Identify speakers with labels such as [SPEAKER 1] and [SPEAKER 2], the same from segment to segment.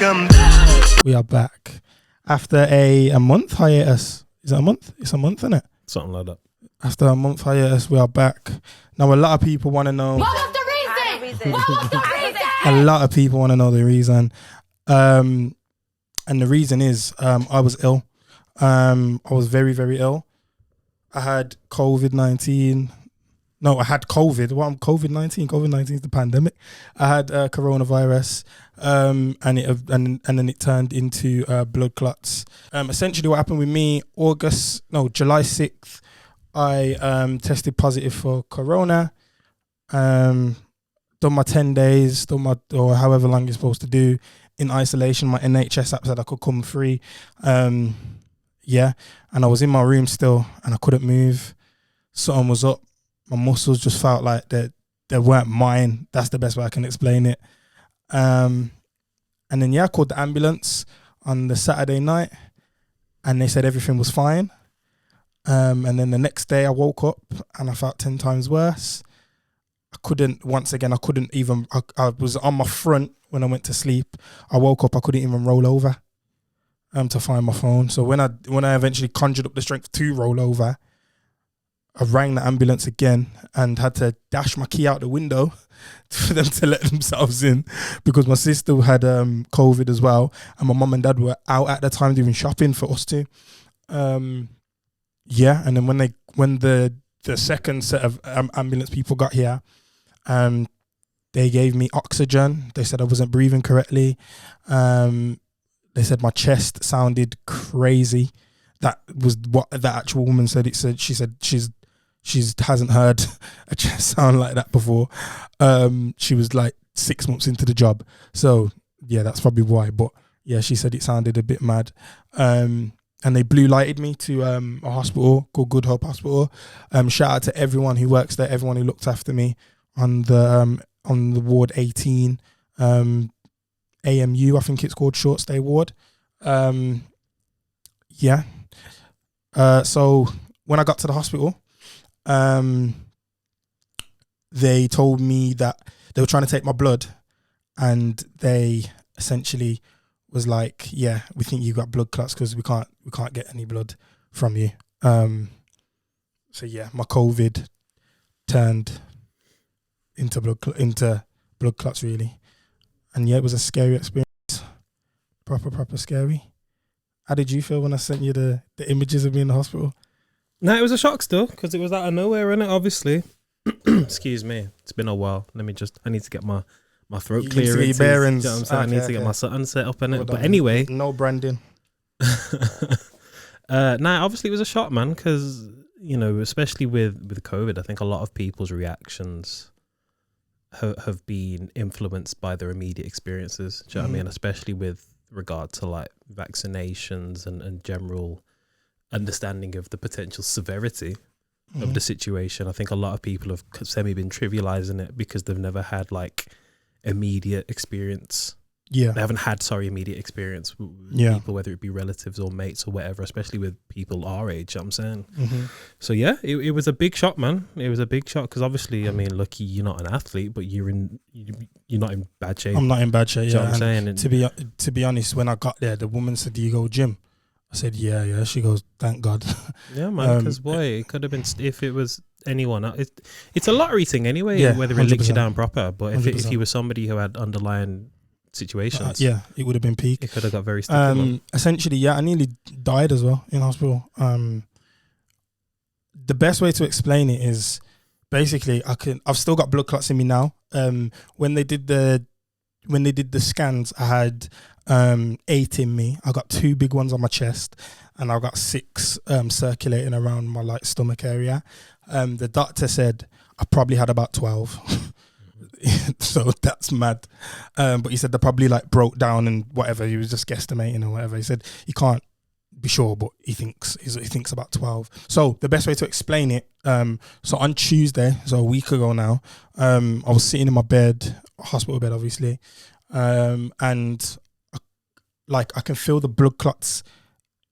[SPEAKER 1] welcome back.
[SPEAKER 2] We are back after a month hiatus. Is it a month? It's a month, isn't it?
[SPEAKER 3] Something like that.
[SPEAKER 2] After a month hiatus, we are back. Now, a lot of people want to know.
[SPEAKER 4] What was the reason? What was the reason?
[SPEAKER 2] A lot of people want to know the reason. And the reason is I was ill. I was very, very ill. I had COVID-19. No, I had COVID. What? COVID-19. COVID-19 is the pandemic. I had coronavirus, and then it turned into blood clots. Essentially, what happened with me? July 6th, I tested positive for corona. Done my 10 days, or however long you're supposed to do in isolation. My NHS app said I could come free. And I was in my room still, and I couldn't move. Something was up. My muscles just felt like they weren't mine. That's the best way I can explain it. And then I called the ambulance on the Saturday night, and they said everything was fine. And then the next day I woke up and I felt 10 times worse. I was on my front when I went to sleep. I woke up, I couldn't even roll over to find my phone. So when I eventually conjured up the strength to roll over, I rang the ambulance again and had to dash my key out the window for them to let themselves in, because my sister had COVID as well, and my mum and dad were out at the time doing shopping for us too. And then when the second set of ambulance people got here, they gave me oxygen. They said I wasn't breathing correctly. They said my chest sounded crazy. That was what the actual woman said. She said she hasn't heard a chest sound like that before. She was like 6 months into the job. So yeah, that's probably why. But yeah, she said it sounded a bit mad. And they blue lighted me to a hospital called Good Hope Hospital. Shout out to everyone who works there, everyone who looked after me on the ward 18, AMU, I think it's called, short stay ward. So when I got to the hospital, they told me that they were trying to take my blood, and they essentially was like, yeah, we think you got blood clots because we can't get any blood from you. So yeah, my COVID turned into blood clots really. And yeah, it was a scary experience. Proper scary. How did you feel when I sent you the images of me in the hospital?
[SPEAKER 3] No, it was a shock still, because it was out of nowhere, innit, obviously. Excuse me. It's been a while. I need to get my throat clear.
[SPEAKER 2] Your bearings.
[SPEAKER 3] You know what I'm saying? I need to get my sun set up in it. But anyway.
[SPEAKER 2] No branding.
[SPEAKER 3] Obviously it was a shock, man, because, especially with COVID, I think a lot of people's reactions have been influenced by their immediate experiences. Do you know what I mean? Especially with regard to like vaccinations and general understanding of the potential severity of the situation. I think a lot of people have been trivializing it because they've never had like immediate experience. Yeah. They haven't had, immediate experience with people, whether it be relatives or mates or whatever, especially with people our age, you know what I'm saying? So yeah, it was a big shock, man. It was a big shock because obviously, I mean, lucky you're not an athlete, but you're not in bad shape.
[SPEAKER 2] I'm not in bad shape,
[SPEAKER 3] you know what I'm saying?
[SPEAKER 2] And to be honest, when I got there, the woman said, "Do you go gym?" I said, yeah. She goes, "Thank God."
[SPEAKER 3] Yeah, man, because it could have been, if it was anyone, it's a lottery thing anyway, whether it licks you down proper, but if you were somebody who had underlying situations,
[SPEAKER 2] it would have been peak.
[SPEAKER 3] It could have got very sticky.
[SPEAKER 2] Essentially, I nearly died as well in hospital. The best way to explain it is basically I've still got blood clots in me now. When they did the scans, I had 8 in me. I got 2 big ones on my chest, and I've got 6 circulating around my like stomach area. The doctor said I probably had about 12. So that's mad. But he said they probably like broke down and whatever. He was just guesstimating or whatever. He said he can't be sure, but he thinks about 12. So the best way to explain it, so on Tuesday, so a week ago now, I was sitting in my bed, hospital bed obviously, and I can feel the blood clots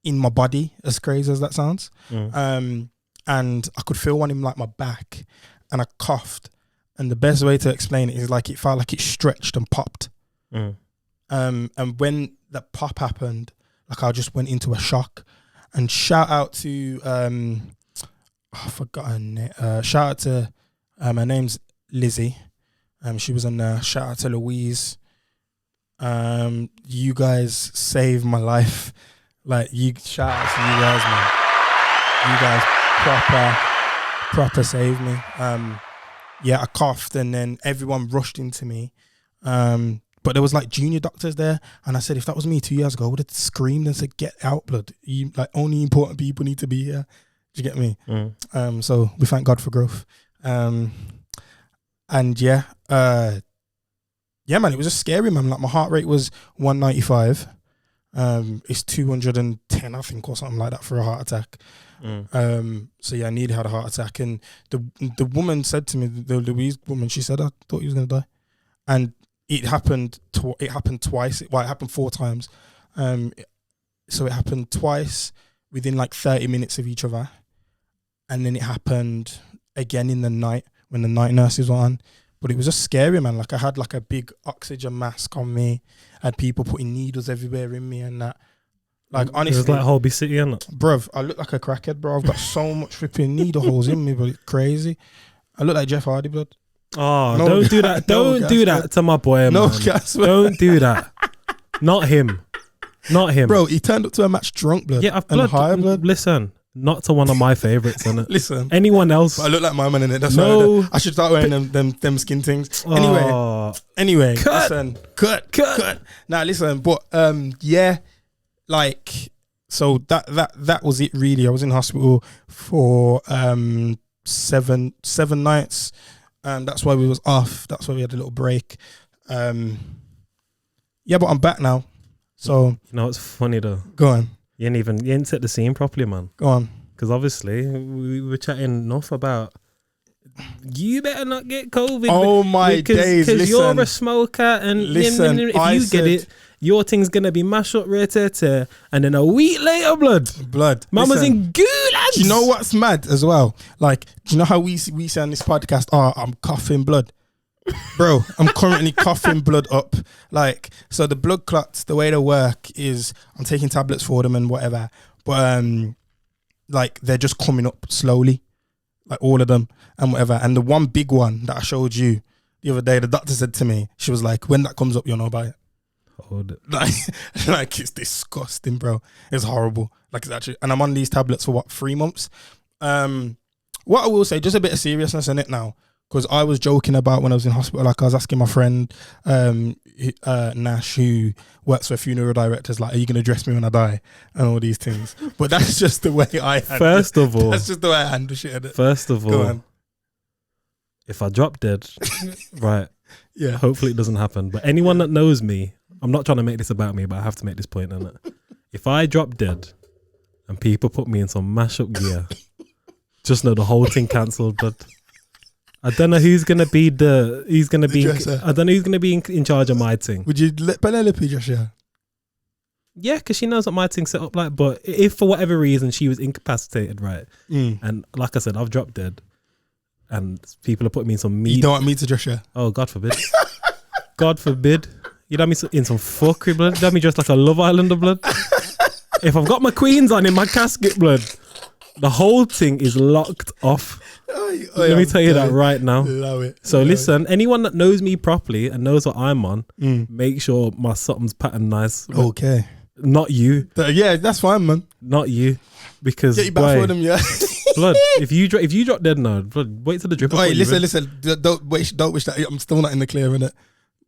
[SPEAKER 2] in my body, as crazy as that sounds. And I could feel one in like my back, and I coughed. And the best way to explain it is like it felt like it stretched and popped. And when that pop happened, like I just went into a shock. And shout out to I forgot her name. Shout out to her name's Lizzie. She was on there. Shout out to Louise. You guys saved my life. Like shout out to you guys, man. You guys proper saved me. I coughed and then everyone rushed into me. But there was like junior doctors there, and I said, if that was me 2 years ago, I would have screamed and said, "Get out, blood! You, like, only important people need to be here." Do you get me? So we thank God for growth. Man, it was just scary, man. Like my heart rate was 195. It's 210, I think, or something like that for a heart attack. I nearly had a heart attack, and the woman said to me, the Louise woman, she said, "I thought he was gonna die," and it happened. It happened twice. It happened 4 times. So it happened twice within like 30 minutes of each other, and then it happened again in the night when the night nurses were on. But it was just scary, man. Like I had like a big oxygen mask on me. I had people putting needles everywhere in me and that. Like honestly,
[SPEAKER 3] it was like Holby City, isn't it?
[SPEAKER 2] Bruv, I look like a crackhead, bro. I've got so much flipping needle holes in me, but it's crazy. I look like Jeff Hardy, blood.
[SPEAKER 3] Oh, no, don't do that. Don't do that to my boy,
[SPEAKER 2] no,
[SPEAKER 3] man.
[SPEAKER 2] Gas,
[SPEAKER 3] don't do that. Not him. Not him.
[SPEAKER 2] Bro, he turned up to a match drunk, blood.
[SPEAKER 3] Yeah,
[SPEAKER 2] and high, blood.
[SPEAKER 3] Listen, not to one of my favourites, innit?
[SPEAKER 2] Listen.
[SPEAKER 3] Anyone else?
[SPEAKER 2] But I look like my man in it. That's
[SPEAKER 3] no.
[SPEAKER 2] why I should start wearing them skin things. Anyway.
[SPEAKER 3] Cut.
[SPEAKER 2] Listen. Cut. Now, listen, but so that was it really. I was in hospital for 7 nights. That's why we was off. That's why we had a little break. But I'm back now. So
[SPEAKER 3] you know it's funny though.
[SPEAKER 2] Go on.
[SPEAKER 3] You ain't set the scene properly, man.
[SPEAKER 2] Go on.
[SPEAKER 3] Because obviously we were chatting enough about you better not get COVID.
[SPEAKER 2] Oh my days!
[SPEAKER 3] Because you're a smoker, and
[SPEAKER 2] listen,
[SPEAKER 3] if you get it, your thing's gonna be mashed up right there. And then a week later, blood. Man was in gulags.
[SPEAKER 2] Do you know what's mad as well? Like, do you know how we say on this podcast? Oh, I'm coughing blood. Bro, I'm currently coughing blood up. Like, so the blood clots, the way they work is I'm taking tablets for them and whatever. But like they're just coming up slowly. Like all of them and whatever. And the one big one that I showed you the other day, the doctor said to me, she was like, when that comes up, you'll know about it.
[SPEAKER 3] Hold it.
[SPEAKER 2] Like it's disgusting, bro. It's horrible. Like it's actually, and I'm on these tablets for 3 months. What I will say, just a bit of seriousness in it now. Because I was joking about when I was in hospital, like I was asking my friend Nash, who works for funeral directors, like, are you going to dress me when I die? And all these things. But that's just the way I handle
[SPEAKER 3] That's
[SPEAKER 2] just the way I handle shit.
[SPEAKER 3] First of all, if I drop dead, right,
[SPEAKER 2] yeah,
[SPEAKER 3] hopefully it doesn't happen. But anyone that knows me, I'm not trying to make this about me, but I have to make this point, innit? If I drop dead and people put me in some mashup gear, just know the whole thing cancelled, but I don't know who's gonna be I don't know who's gonna be in charge of my thing.
[SPEAKER 2] Would you let Penelope just share?
[SPEAKER 3] Yeah, because she knows what my thing's set up like. But if for whatever reason she was incapacitated, right, and like I said, I've dropped dead, and people are putting me in some meat.
[SPEAKER 2] You don't want me to just share?
[SPEAKER 3] Oh, God forbid! God forbid! You'd have me in some fuckery blood. You'd have me dressed like a Love Islander blood. If I've got my queens on in my casket blood, the whole thing is locked off. Let me tell you that right now.
[SPEAKER 2] Love it.
[SPEAKER 3] So listen, anyone that knows me properly and knows what I'm on, make sure my something's patterned nice.
[SPEAKER 2] Okay.
[SPEAKER 3] Not you.
[SPEAKER 2] Yeah, that's fine, man.
[SPEAKER 3] Not you. Because
[SPEAKER 2] get you back for them, yeah.
[SPEAKER 3] Blood. If you drop dead now, blood, wait till the drip.
[SPEAKER 2] Wait, listen. Don't wish that. I'm still not in the clear, innit?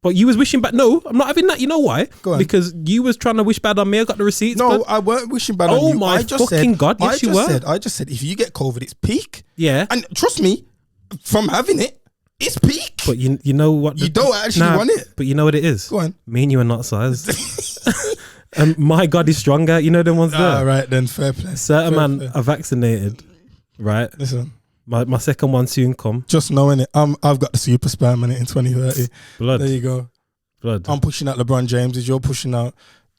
[SPEAKER 3] But you was wishing bad. No, I'm not having that. You know why?
[SPEAKER 2] Go on.
[SPEAKER 3] Because you was trying to wish bad on me. I got the receipts.
[SPEAKER 2] No,
[SPEAKER 3] blood.
[SPEAKER 2] I weren't wishing bad on you.
[SPEAKER 3] Oh my fucking God! Yes, you were.
[SPEAKER 2] I just said if you get COVID, it's peak.
[SPEAKER 3] Yeah.
[SPEAKER 2] And trust me, from having it, it's peak.
[SPEAKER 3] But you know what?
[SPEAKER 2] You don't actually want it.
[SPEAKER 3] But you know what it is?
[SPEAKER 2] Go on.
[SPEAKER 3] Me and you are not sized. And my God is stronger. You know them ones there.
[SPEAKER 2] All right, then fair play.
[SPEAKER 3] Certain man are vaccinated, right?
[SPEAKER 2] Listen.
[SPEAKER 3] My second one soon come.
[SPEAKER 2] Just knowing it, I've got the super sperm in it in 2030.
[SPEAKER 3] Blood.
[SPEAKER 2] There you go.
[SPEAKER 3] Blood.
[SPEAKER 2] I'm pushing out LeBron James. You're pushing out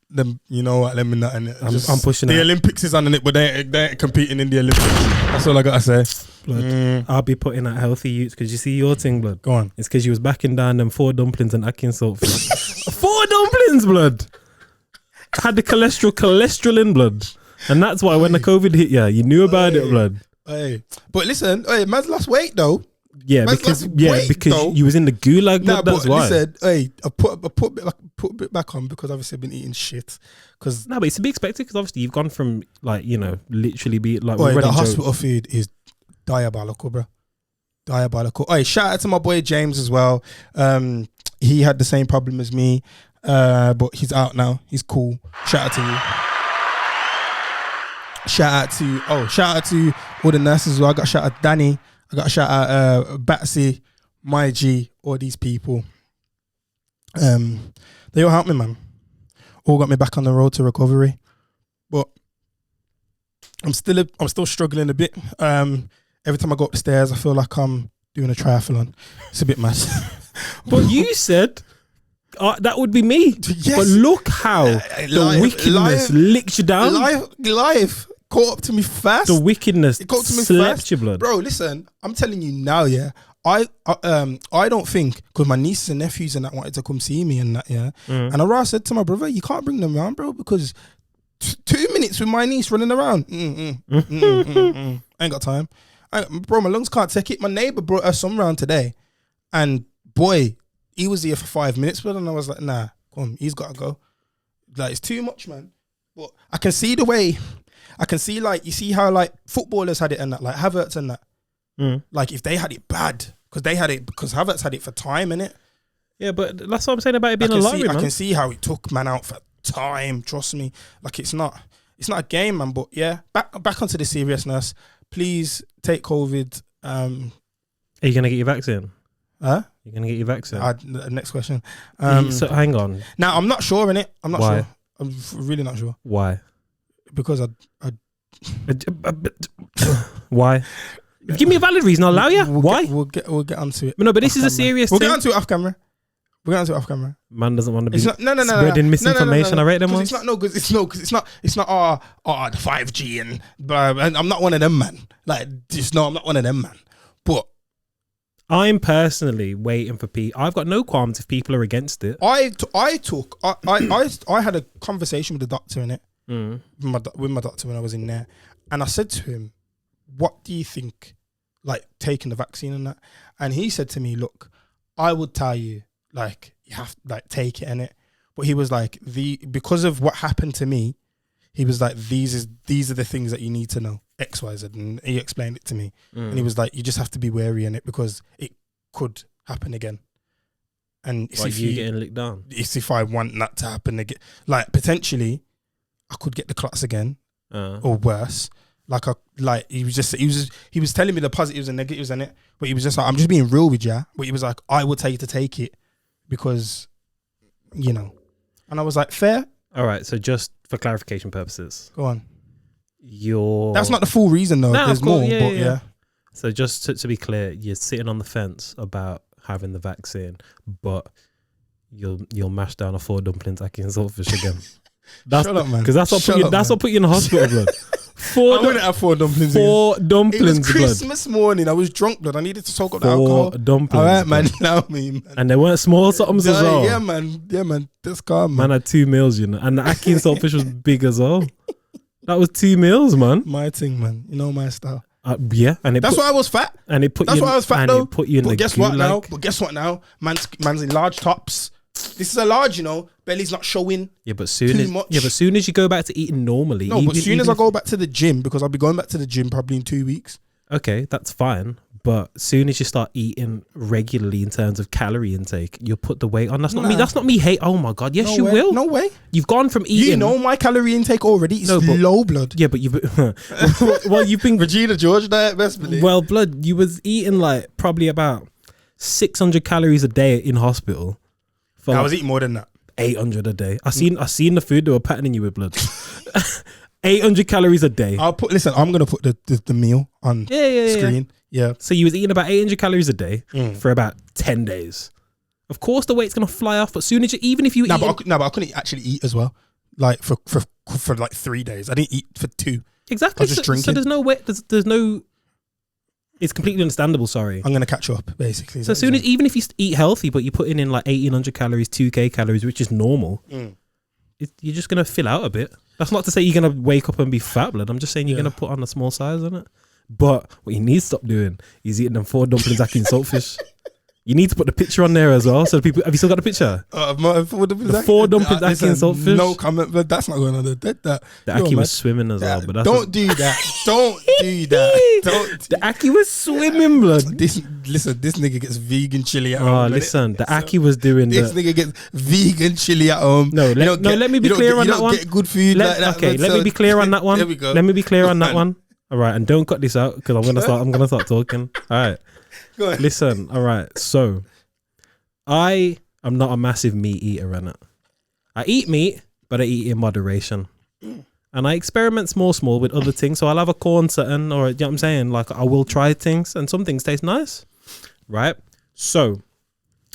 [SPEAKER 2] them. You know what? Let me not in it.
[SPEAKER 3] I'm pushing
[SPEAKER 2] the
[SPEAKER 3] out.
[SPEAKER 2] Olympics is on it, but they ain't competing in the Olympics. That's all I gotta say.
[SPEAKER 3] Blood. I'll be putting out healthy youths because you see your thing, blood.
[SPEAKER 2] Go on.
[SPEAKER 3] It's because you was backing down them 4 dumplings and Atkins salt. 4 dumplings. dumplings, blood. Had the cholesterol in blood. And that's why when the COVID hit you knew about it, blood.
[SPEAKER 2] Hey. But listen, man's lost weight though.
[SPEAKER 3] Yeah,
[SPEAKER 2] Man's
[SPEAKER 3] because
[SPEAKER 2] lost weight, though.
[SPEAKER 3] you was in the gulag, blood, that's why.
[SPEAKER 2] Listen, I put a bit back on because obviously I've been eating shit. Because
[SPEAKER 3] No, but it's to be expected because obviously you've gone from like, literally be like
[SPEAKER 2] the hospital food is diabolical, bro. Diabolical. Hey, shout out to my boy James as well. He had the same problem as me, but he's out now. He's cool. Shout out to you. Shout out to all the nurses as well. I got shout out Danny. I got shout out Batsy, my G, all these people. They all helped me, man. All got me back on the road to recovery. But I'm still struggling a bit. Every time I go up the stairs, I feel like I'm doing a triathlon. It's a bit mad.
[SPEAKER 3] But you said that would be me.
[SPEAKER 2] Yes.
[SPEAKER 3] But look how the wickedness licked you down.
[SPEAKER 2] Life caught up to me fast.
[SPEAKER 3] The wickedness
[SPEAKER 2] It caught to me
[SPEAKER 3] slapped
[SPEAKER 2] fast.
[SPEAKER 3] your blood.
[SPEAKER 2] Bro, listen, I'm telling you now, yeah. I don't think, because my nieces and nephews and that wanted to come see me and that, yeah. And I said to my brother, you can't bring them around, bro, because 2 minutes with my niece running around. I ain't got time. Bro, my lungs can't take it. My neighbor brought her son round today, and boy, he was here for 5 minutes, but and I was like, nah, come, he's got to go. Like, it's too much, man. But I can see the way. I can see, like, you see how, like, footballers had it and that, like Havertz and that. Like, if they had it bad, because Havertz had it for time, innit?
[SPEAKER 3] Yeah, but that's what I'm saying about it being a lottery, man.
[SPEAKER 2] I can see how it took man out for time, trust me. Like, it's not a game, man. But yeah, back onto the seriousness. Please take COVID.
[SPEAKER 3] Are you going to get your vaccine?
[SPEAKER 2] Huh?
[SPEAKER 3] You're going to get your vaccine?
[SPEAKER 2] Next question.
[SPEAKER 3] So hang on.
[SPEAKER 2] Now, I'm not sure, innit? I'm not
[SPEAKER 3] Why?
[SPEAKER 2] sure. I'm really not sure.
[SPEAKER 3] Why?
[SPEAKER 2] Because
[SPEAKER 3] Why? Give me a valid reason, I'll allow you. Why?
[SPEAKER 2] We'll get onto it.
[SPEAKER 3] No, but this is a serious
[SPEAKER 2] We'll
[SPEAKER 3] thing.
[SPEAKER 2] get onto it off camera.
[SPEAKER 3] Man doesn't want to be
[SPEAKER 2] It's not, no,
[SPEAKER 3] spreading misinformation. I rate them ones.
[SPEAKER 2] Because it's not the 5G and blah, and I'm not one of them, man. Like, I'm not one of them, man. But
[SPEAKER 3] I'm personally waiting for people. I've got no qualms if people are against it.
[SPEAKER 2] I had a conversation with the doctor in it, with my doctor when I was in there, and I said to him, "What do you think, like taking the vaccine and that?" And he said to me, "Look, I would tell you, like, you have to, like, take it in it." But he was like, because of what happened to me, he was like, these are the things that you need to know, X, Y, Z. And he explained it to me. And he was like, you just have to be wary in it because it could happen again. And it's
[SPEAKER 3] Like you getting licked down?
[SPEAKER 2] It's if I want that to happen again. Like, potentially, I could get the clots again or worse. He was telling me the positives and negatives in it, but he was just like, I'm just being real with you. But he was like, I would tell you to take it because, you know. And I was like, fair.
[SPEAKER 3] All right. So just for clarification purposes,
[SPEAKER 2] Go on.
[SPEAKER 3] That's
[SPEAKER 2] not the full reason though.
[SPEAKER 3] No,
[SPEAKER 2] There's
[SPEAKER 3] of course,
[SPEAKER 2] more, but yeah.
[SPEAKER 3] So just to be clear, you're sitting on the fence about having the vaccine, but you'll mash down a 4 dumplings ackee and saltfish again. That's
[SPEAKER 2] Shut up, man.
[SPEAKER 3] Because that's what put you in the hospital, blood.
[SPEAKER 2] I wouldn't have 4 dumplings.
[SPEAKER 3] 4 dumplings,
[SPEAKER 2] It was Christmas morning. I was drunk, blood. I needed to soak up the
[SPEAKER 3] 4
[SPEAKER 2] alcohol.
[SPEAKER 3] dumplings.
[SPEAKER 2] All right, man.
[SPEAKER 3] blood.
[SPEAKER 2] Allow me, man.
[SPEAKER 3] And they weren't small somethings as well.
[SPEAKER 2] Yeah, man. That's calm,
[SPEAKER 3] Man
[SPEAKER 2] man.
[SPEAKER 3] had 2 meals, you know, and the ackee and saltfish was big as well. That was 2 meals, man.
[SPEAKER 2] My thing, man. You know my style.
[SPEAKER 3] Yeah, and
[SPEAKER 2] That's why I was fat.
[SPEAKER 3] And it put
[SPEAKER 2] That's
[SPEAKER 3] you.
[SPEAKER 2] why I was fat
[SPEAKER 3] and
[SPEAKER 2] though.
[SPEAKER 3] It put you in
[SPEAKER 2] But
[SPEAKER 3] the
[SPEAKER 2] guess what now?
[SPEAKER 3] gulag.
[SPEAKER 2] But guess what now? Man's in large tops. This is a large, you know. Belly's not showing.
[SPEAKER 3] Yeah, but
[SPEAKER 2] Too much.
[SPEAKER 3] soon as you go back to eating normally.
[SPEAKER 2] No, but soon as I go back to the gym, because I'll be going back to the gym probably in 2 weeks.
[SPEAKER 3] Okay, that's fine. But soon as you start eating regularly in terms of calorie intake, you'll put the weight on. That's not me. That's not me. Hate. Oh my god. Yes,
[SPEAKER 2] No
[SPEAKER 3] you
[SPEAKER 2] way.
[SPEAKER 3] will.
[SPEAKER 2] No way.
[SPEAKER 3] You've gone from eating.
[SPEAKER 2] You know my calorie intake already. It's
[SPEAKER 3] No, but-
[SPEAKER 2] low, blood.
[SPEAKER 3] Yeah, but you've. Well, you've been.
[SPEAKER 2] Regina George diet, best believe.
[SPEAKER 3] Well, blood. You was eating like probably about 600 calories a day in hospital. For
[SPEAKER 2] I was eating more than that.
[SPEAKER 3] 800 a day. I seen the food they were patterning you with, blood. 800 calories a day.
[SPEAKER 2] Listen, I'm gonna put the meal on
[SPEAKER 3] Yeah.
[SPEAKER 2] screen. Yeah.
[SPEAKER 3] So you was eating about 800 calories a day
[SPEAKER 2] Mm.
[SPEAKER 3] for about 10 days. Of course, the weight's gonna fly off. But soon as even if you
[SPEAKER 2] No,
[SPEAKER 3] eat,
[SPEAKER 2] but I couldn't actually eat as well. Like for like 3 days. I didn't eat for 2.
[SPEAKER 3] exactly.
[SPEAKER 2] I was just
[SPEAKER 3] So
[SPEAKER 2] drinking.
[SPEAKER 3] there's no weight. There's no. It's completely understandable. Sorry.
[SPEAKER 2] I'm gonna catch up, basically.
[SPEAKER 3] So as soon as, even if you eat healthy, but you're putting in like 1,800 calories, 2K calories, which is normal, you're just gonna fill out a bit. That's not to say you're gonna wake up and be fat, blood. I'm just saying you're gonna put on a small size on it. But what you need to stop doing is eating them 4 dumplings ackee and saltfish. You need to put the picture on there as well. So the people, have you still got the picture?
[SPEAKER 2] The 4
[SPEAKER 3] dumplings ackee and saltfish.
[SPEAKER 2] No comment, but that's not going on there.
[SPEAKER 3] The ackee was swimming as well. But that's
[SPEAKER 2] don't do that. Don't do that.
[SPEAKER 3] The ackee was swimming, blood.
[SPEAKER 2] This nigga gets vegan chili at home.
[SPEAKER 3] Oh, listen, the ackee was doing
[SPEAKER 2] this nigga gets vegan chili at home.
[SPEAKER 3] No, let me be clear on that one.
[SPEAKER 2] You don't get good food like that.
[SPEAKER 3] Okay, let me be clear on that one.
[SPEAKER 2] There we go.
[SPEAKER 3] Let me be clear on that one. All right, and don't cut this out because I'm gonna start talking. All right.
[SPEAKER 2] Go on.
[SPEAKER 3] Listen, all right. So, I am not a massive meat eater, innit? I eat meat, but I eat in moderation. And I experiment small with other things. So I'll have a corn something, or you know what I'm saying? Like, I will try things, and some things taste nice, right? So,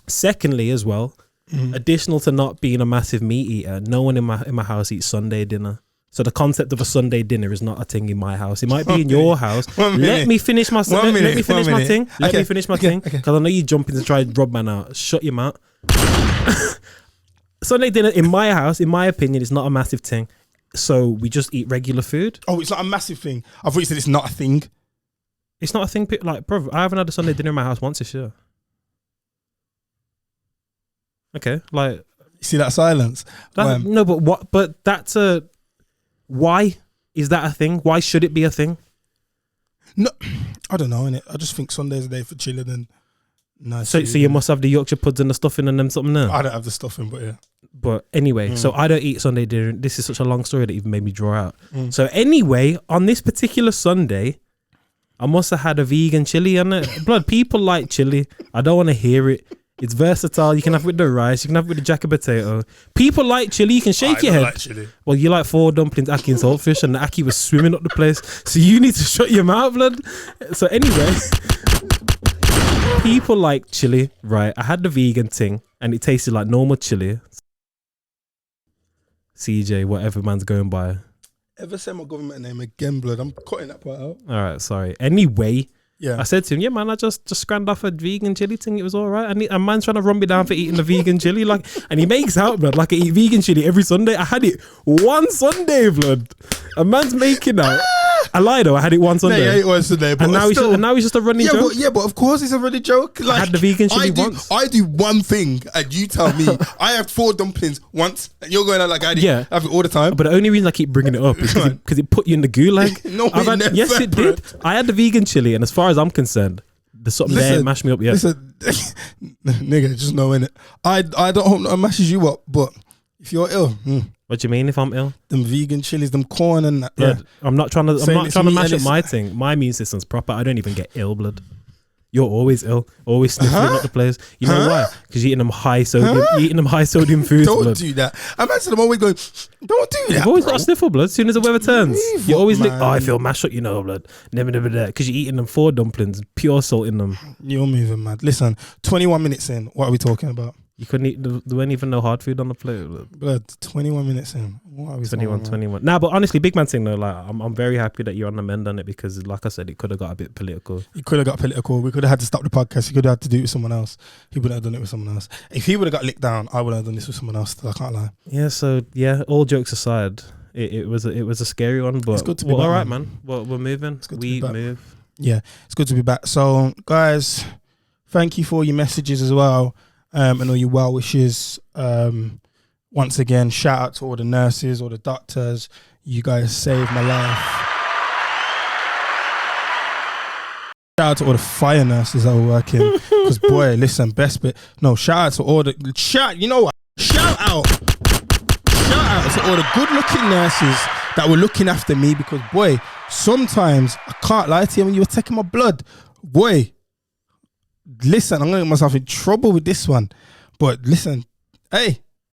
[SPEAKER 3] secondly, as well, additional to not being a massive meat eater, no one in my house eats Sunday dinner. So the concept of a Sunday dinner is not a thing in my house. It might be in your house. Let me finish my thing. Let me finish my thing. Because I know you jumping to try and rub man out. Shut your mouth. Sunday dinner in my house, in my opinion, is not a massive thing. So we just eat regular food.
[SPEAKER 2] Oh, it's not a massive thing. I thought you said it's not a thing.
[SPEAKER 3] It's not a thing. Like, bro, I haven't had a Sunday dinner in my house once this year. Okay, like,
[SPEAKER 2] you see that silence?
[SPEAKER 3] No, but what? But that's a. Why is that a thing? Why should it be a thing?
[SPEAKER 2] No, I don't know, innit? I just think Sunday's a day for chilling and nice.
[SPEAKER 3] So you must have the Yorkshire puds and the stuffing and them something there.
[SPEAKER 2] I don't have the stuffing, but yeah.
[SPEAKER 3] But anyway, so I don't eat Sunday dinner. This is such a long story that even made me draw out. So anyway, on this particular Sunday, I must have had a vegan chili on it. Blood, people like chili. I don't want to hear it. It's versatile. You can have it with the rice. You can have it with the jacket potato. People like chili. You can shake your head.
[SPEAKER 2] Like chili.
[SPEAKER 3] Well, you like 4 dumplings, ackee and saltfish, and the ackee was swimming up the place. So you need to shut your mouth, blood. So anyway, people like chili, right? I had the vegan thing, and it tasted like normal chili. CJ, whatever man's going by.
[SPEAKER 2] Ever say my government name again, blood? I'm cutting that part out.
[SPEAKER 3] All right, sorry. Anyway.
[SPEAKER 2] Yeah,
[SPEAKER 3] I said to him, yeah, man, I just scrammed off a vegan chili thing. It was all right. And a man's trying to run me down for eating the vegan chili. Like, and he makes out, blood, like I eat vegan chili every Sunday. I had it one Sunday, blood. A man's making out. I lied though. I had it one Sunday.
[SPEAKER 2] Yeah, it was Sunday. But
[SPEAKER 3] and now he's just a running joke.
[SPEAKER 2] But of course it's a running joke. Like,
[SPEAKER 3] I had the vegan chili once.
[SPEAKER 2] I do one thing and you tell me I have 4 dumplings once and you're going out like I have it all the time.
[SPEAKER 3] But the only reason I keep bringing it up is because it put you in the gulag. Yes, it did. I had the vegan chili, and as far as I'm concerned, there's something there that mashed me up yet.
[SPEAKER 2] Listen, nigga, just know, innit? I don't hope that mashes you up, but if you're ill,
[SPEAKER 3] what do you mean if I'm ill?
[SPEAKER 2] Them vegan chilies, them corn and that.
[SPEAKER 3] Yeah, I'm not trying to mash up my thing. My immune system's proper. I don't even get ill, blood. You're always ill, always sniffling up the place. You know why? Because you're eating them high sodium foods.
[SPEAKER 2] Don't do that. I'm actually always going. Don't do that.
[SPEAKER 3] You've always got a sniffle, blood. As soon as the weather turns, you always look. Oh, I feel mashed up. You know, blood. Never that. Because you're eating them 4 dumplings, pure salt in them.
[SPEAKER 2] You're moving mad. Listen, 21 minutes in. What are we talking about?
[SPEAKER 3] You couldn't eat. There weren't even no hard food on the plate.
[SPEAKER 2] Blood. 21 minutes in. What are we
[SPEAKER 3] 21. Nah, but honestly, big man thing though. Like, I'm very happy that you're on the mend on it because, like I said, it could have got a bit political.
[SPEAKER 2] It could have got political. We could have had to stop the podcast. He could have had to do it with someone else. He would have done it with someone else. If he would have got licked down, I would have done this with someone else. I can't lie.
[SPEAKER 3] Yeah. So yeah, all jokes aside, it was a scary one, but
[SPEAKER 2] it's good to be back,
[SPEAKER 3] all right, man. Well, we're moving.
[SPEAKER 2] It's good
[SPEAKER 3] we
[SPEAKER 2] to be back.
[SPEAKER 3] move.
[SPEAKER 2] Yeah, it's good to be back. So, guys, thank you for your messages as well, and all your well wishes. Once again, shout out to all the nurses, all the doctors. You guys saved my life. Shout out to all the fire nurses that were working. Because, boy, listen, best bit. No, shout out to all the... you know what? Shout out to all the good-looking nurses that were looking after me. Because, boy, sometimes, I can't lie to you, when you were taking my blood, boy, listen, I'm going to get myself in trouble with this one. But listen, hey,